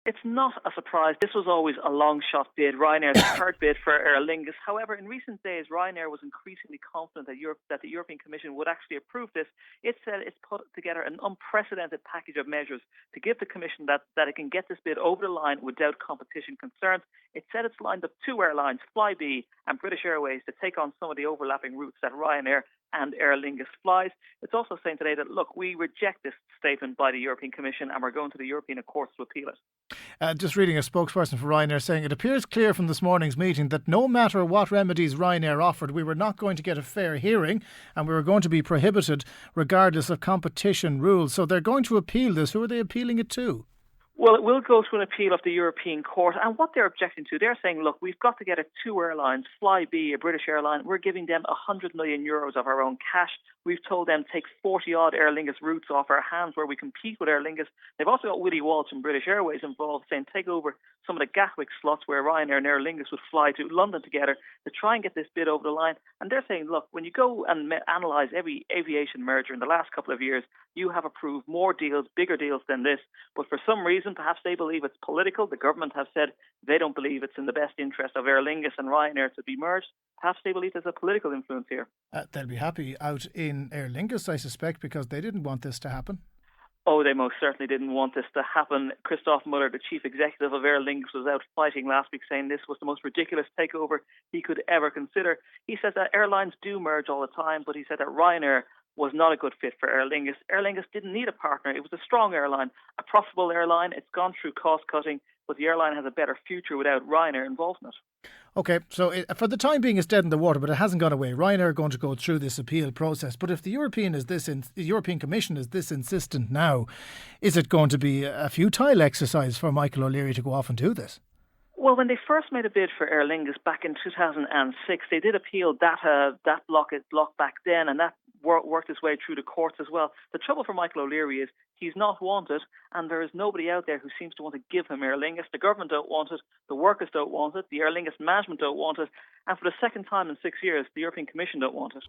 It's not a surprise. This was always a long shot bid. Ryanair's third bid for Aer Lingus. However, in recent days, Ryanair was increasingly confident that the European Commission would actually approve this. It said it's put together an unprecedented package of measures to give the Commission that it can get this bid over the line without competition concerns. It said it's lined up two airlines, Flybe and British Airways, to take on some of the overlapping routes that Ryanair and Aer Lingus flies. It's also saying today that, look, we reject this statement by the European Commission and we're going to the European Courts to appeal it. Just reading a spokesperson for Ryanair saying it appears clear from this morning's meeting that no matter what remedies Ryanair offered, we were not going to get a fair hearing and we were going to be prohibited regardless of competition rules. So they're going to appeal this. Who are they appealing it to? Well, it will go to an appeal of the European Court. And what they're objecting to, they're saying, look, we've got together two airlines, Flybe, a British airline. We're giving them €100 million of our own cash. We've told them to take 40-odd Aer Lingus routes off our hands where we compete with Aer Lingus. They've also got Willie Walsh and British Airways involved, saying take over some of the Gatwick slots where Ryanair and Aer Lingus would fly to London together to try and get this bid over the line. And they're saying, look, when you go and analyse every aviation merger in the last couple of years, you have approved more deals, bigger deals than this. But for some reason, perhaps they believe it's political. The government have said they don't believe it's in the best interest of Aer Lingus and Ryanair to be merged. Perhaps they believe there's a political influence here. They'll be happy out in Aer Lingus, I suspect, because they didn't want this to happen. Oh, they most certainly didn't want this to happen. Christoph Muller, the chief executive of Aer Lingus, was out fighting last week, saying this was the most ridiculous takeover he could ever consider. He says that airlines do merge all the time, but he said that Ryanair was not a good fit for Aer Lingus. Aer Lingus didn't need a partner. It was a strong airline, a profitable airline. It's gone through cost cutting, but the airline has a better future without Ryanair involved in it. OK, so for the time being, it's dead in the water, but it hasn't gone away. Ryanair are going to go through this appeal process. But if the European Commission is this insistent now, is it going to be a futile exercise for Michael O'Leary to go off and do this? Well, when they first made a bid for Aer Lingus back in 2006, they did appeal that block back then, and that worked its way through the courts as well. The trouble for Michael O'Leary is he's not wanted, and there is nobody out there who seems to want to give him Aer Lingus. The government don't want it, the workers don't want it, the Aer Lingus management don't want it, and for the second time in 6 years, the European Commission don't want it.